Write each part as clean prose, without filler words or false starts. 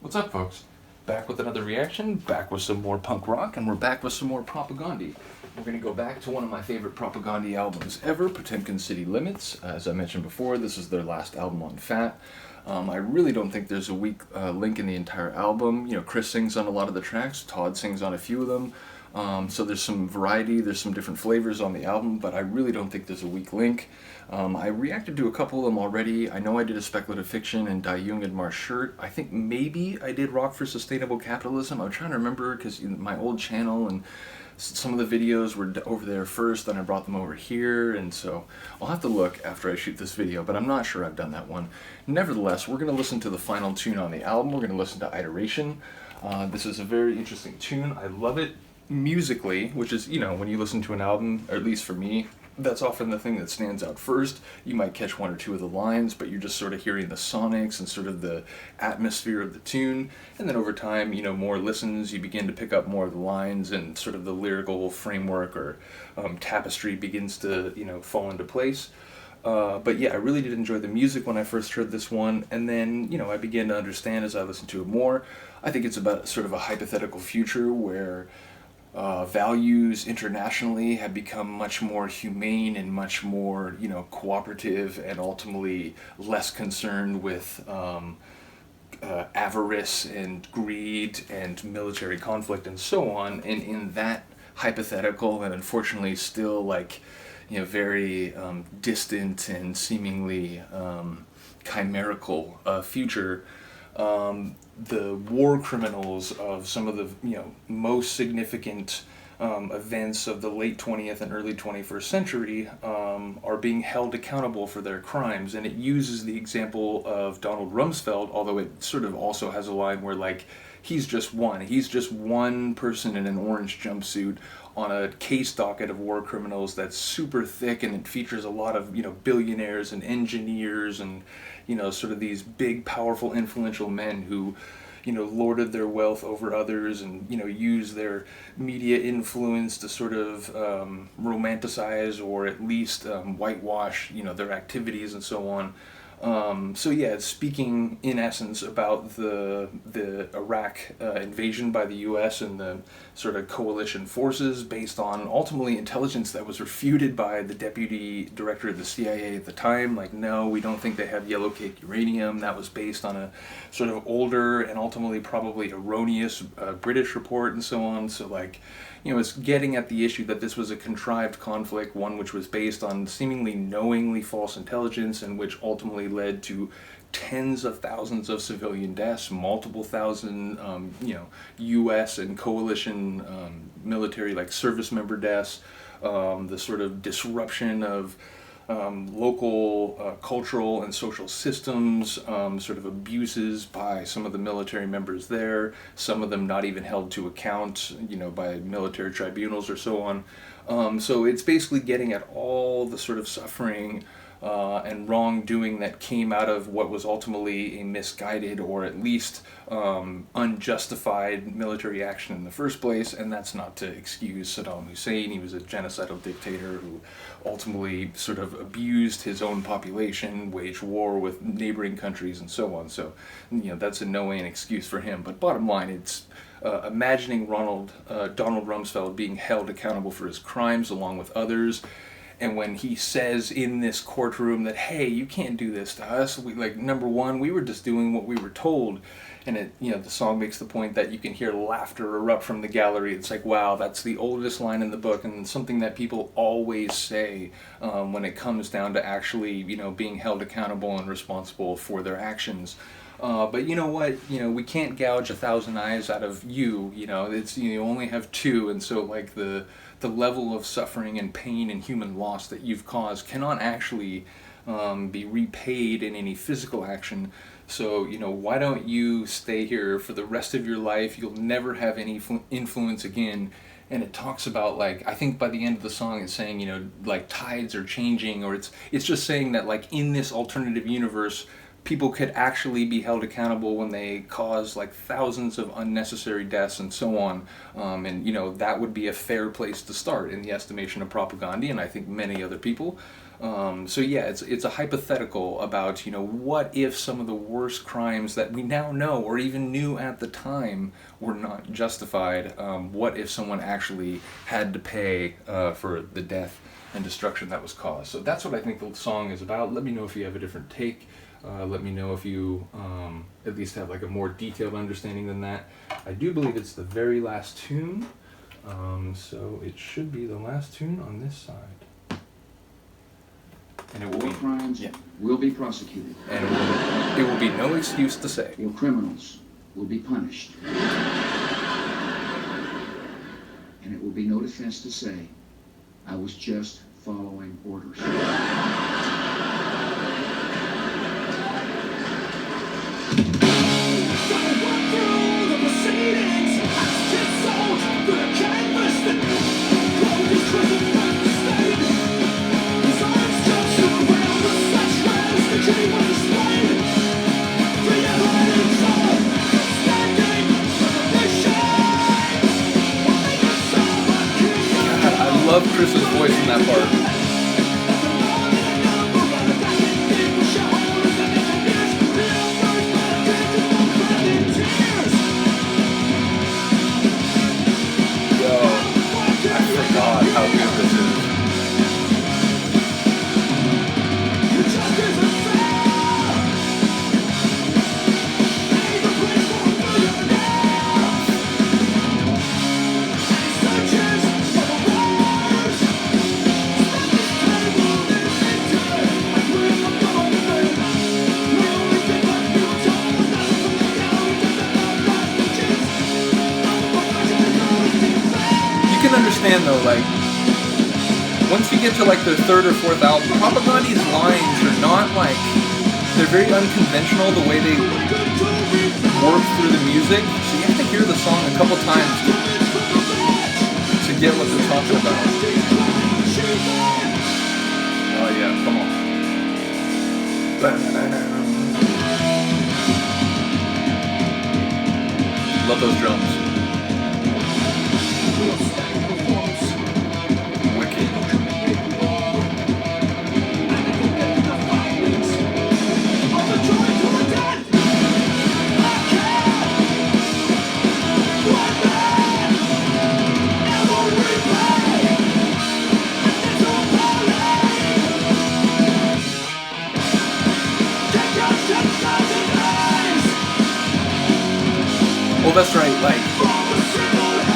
What's up, folks? Back with another reaction, back with some more punk rock, and we're back with some more Propagandhi. We're going to go back to one of my favorite Propagandhi albums ever, Potemkin City Limits. As I mentioned before, this is their last album on Fat. I really don't think there's a weak link in the entire album. You know, Chris sings on a lot of the tracks, Todd sings on a few of them. So there's some variety, there's some different flavors on the album, but I really don't think there's a weak link. I reacted to a couple of them already. I know I did a Speculative Fiction and Die Jung and Marsch Shirt. I think maybe I did Rock for Sustainable Capitalism. I'm trying to remember because my old channel and some of the videos were over there first, then I brought them over here, and so I'll have to look after I shoot this video, but I'm not sure I've done that one. Nevertheless, we're going to listen to the final tune on the album. We're going to listen to Iteration. This is a very interesting tune. I love it musically, which is, you know, when you listen to an album, or at least for me, that's often the thing that stands out first. You might catch one or two of the lines, but you're just sort of hearing the sonics and sort of the atmosphere of the tune. And then over time, you know, more listens, you begin to pick up more of the lines, and sort of the lyrical framework or tapestry begins to, you know, fall into place. But yeah, I really did enjoy the music when I first heard this one, and then, you know, I began to understand as I listened to it more. I think it's about sort of a hypothetical future where values internationally have become much more humane and much more, you know, cooperative, and ultimately less concerned with avarice and greed and military conflict and so on. And in that hypothetical and unfortunately still, like, you know, very distant and seemingly chimerical future, the war criminals of some of the, you know, most significant events of the late 20th and early 21st century are being held accountable for their crimes. And it uses the example of Donald Rumsfeld, although it sort of also has a line where, like, he's just one person in an orange jumpsuit on a case docket of war criminals that's super thick, and it features a lot of, you know, billionaires and engineers and, you know, sort of these big, powerful, influential men who, you know, lorded their wealth over others, and, you know, use their media influence to sort of romanticize or at least whitewash, you know, their activities and so on. So yeah, it's speaking in essence about the Iraq invasion by the U.S. and the sort of coalition forces, based on ultimately intelligence that was refuted by the deputy director of the CIA at the time. Like, no, we don't think they have yellow cake uranium. That was based on a sort of older and ultimately probably erroneous British report and so on. So, like, you know, it's getting at the issue that this was a contrived conflict, one which was based on seemingly knowingly false intelligence, and which ultimately led to tens of thousands of civilian deaths, multiple thousand, you know, U.S. and coalition military, like, service member deaths, the sort of disruption of local cultural and social systems, sort of abuses by some of the military members there, some of them not even held to account, you know, by military tribunals or so on. So it's basically getting at all the sort of suffering and wrongdoing that came out of what was ultimately a misguided or at least unjustified military action in the first place. And that's not to excuse Saddam Hussein. He was a genocidal dictator who ultimately sort of abused his own population, waged war with neighboring countries and so on. So, you know, that's in no way an excuse for him. But bottom line, it's imagining Donald Rumsfeld being held accountable for his crimes along with others. And when he says in this courtroom that, hey, you can't do this to us, we, like, number one, we were just doing what we were told. And it, you know, the song makes the point that you can hear laughter erupt from the gallery. It's like, wow, that's the oldest line in the book, and something that people always say when it comes down to actually, you know, being held accountable and responsible for their actions. But you know what? You know, we can't gouge 1,000 eyes out of you. You know, it's, you only have two, and so, like, the level of suffering and pain and human loss that you've caused cannot actually be repaid in any physical action. So, you know, why don't you stay here for the rest of your life? You'll never have any influence again. And it talks about, like, I think by the end of the song it's saying, you know, like, tides are changing, or it's just saying that, like, in this alternative universe, people could actually be held accountable when they cause like thousands of unnecessary deaths and so on. And that would be a fair place to start in the estimation of Propagandhi, and I think many other people. So yeah, it's a hypothetical about what if some of the worst crimes that we now know or even knew at the time were not justified. What if someone actually had to pay for the death and destruction that was caused? So that's what I think the song is about. Let me know if you have a different take. Let me know if you at least have like a more detailed understanding than that. I do believe it's the very last tune, so it should be the last tune on this side. And it will War crimes will be prosecuted. And it will be no excuse to say. War criminals will be punished. And it will be no defense to say, I was just following orders. I love Chris's voice in that part. Yo, I forgot how good this is. You can understand though, like, once you get to like their third or fourth album, Propagandhi's lines are not like, they're very unconventional the way they work through the music, so you have to hear the song a couple times to get what they're talking about. Oh yeah, come on. Love those drums. Wicked. Oh, that's right, like,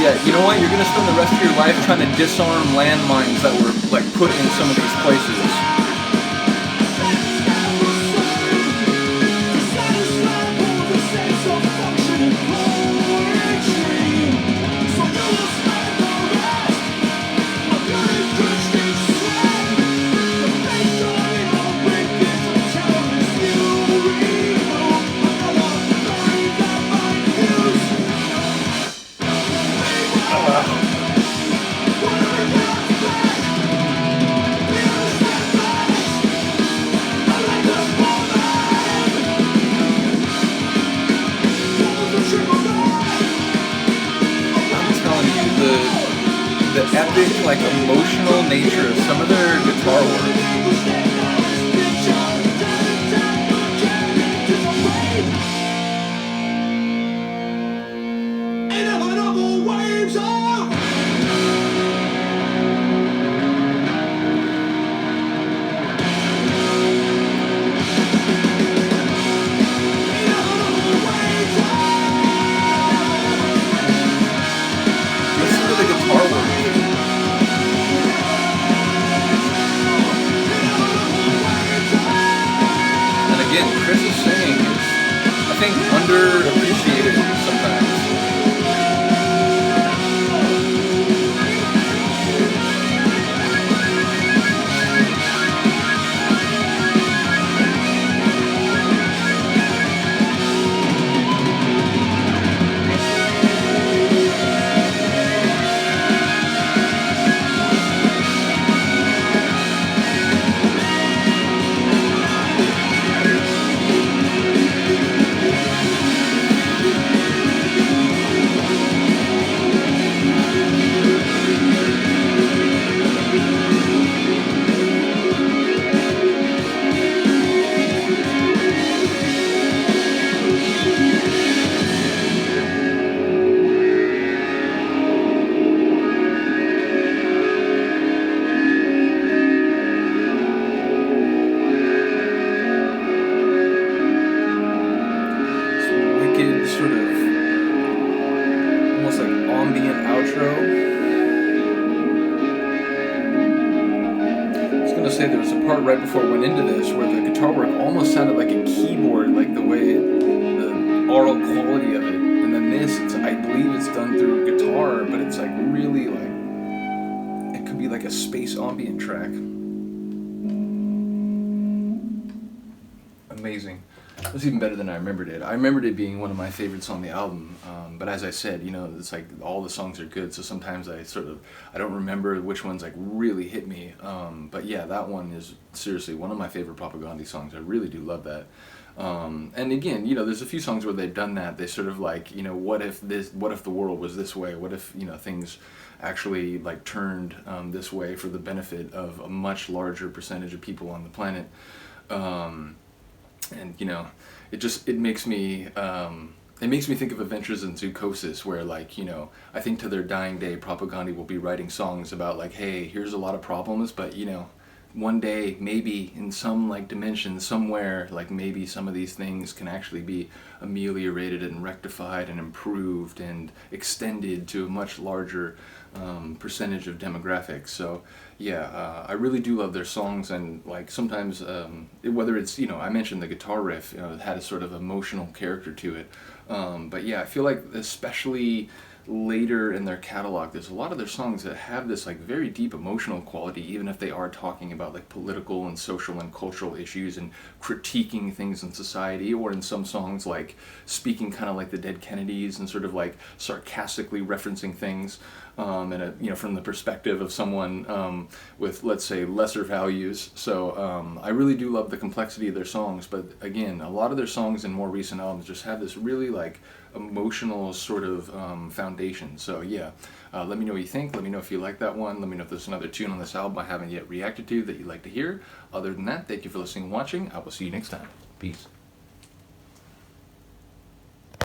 yeah, you know what? You're gonna spend the rest of your life trying to disarm landmines that were, like, put in some of these places. The epic, like, emotional nature of some of their guitar work. Listen to the guitar work. Again, Chris's singing is, I think, underappreciated sometimes. sort of almost like ambient outro. I was gonna say there was a part right before I went into this where the guitar work almost sounded like a keyboard, like the way the aural quality of it. And then this, I believe it's done through guitar, but it's like really like it could be like a space ambient track. Amazing. It was even better than I remembered it. I remembered it being one of my favorites on the album, but as I said, it's like all the songs are good, so sometimes I don't remember which ones like really hit me, but yeah, that one is seriously one of my favorite Propagandhi songs. I really do love that. And again, there's a few songs where they've done that. They sort of like, what if the world was this way? What if, things actually like turned this way for the benefit of a much larger percentage of people on the planet? And it makes me think of Adventures in Zoocosis, where like I think to their dying day, Propagandhi will be writing songs about like, hey, here's a lot of problems, but one day maybe in some like dimension somewhere, like maybe some of these things can actually be ameliorated and rectified and improved and extended to a much larger percentage of demographics. So yeah, I really do love their songs, and like sometimes whether it's I mentioned the guitar riff, it had a sort of emotional character to it, but yeah, I feel like especially later in their catalog, there's a lot of their songs that have this like very deep emotional quality, even if they are talking about like political and social and cultural issues and critiquing things in society, or in some songs like speaking kind of like the Dead Kennedys and sort of like sarcastically referencing things and from the perspective of someone with, let's say, lesser values. So I really do love the complexity of their songs, but again, a lot of their songs in more recent albums just have this really like emotional sort of foundation. So yeah, let me know what you think. Let me know if you like that one. Let me know if there's another tune on this album I haven't yet reacted to that you'd like to hear. Other than that, thank you for listening and watching. I will see you next time. Peace.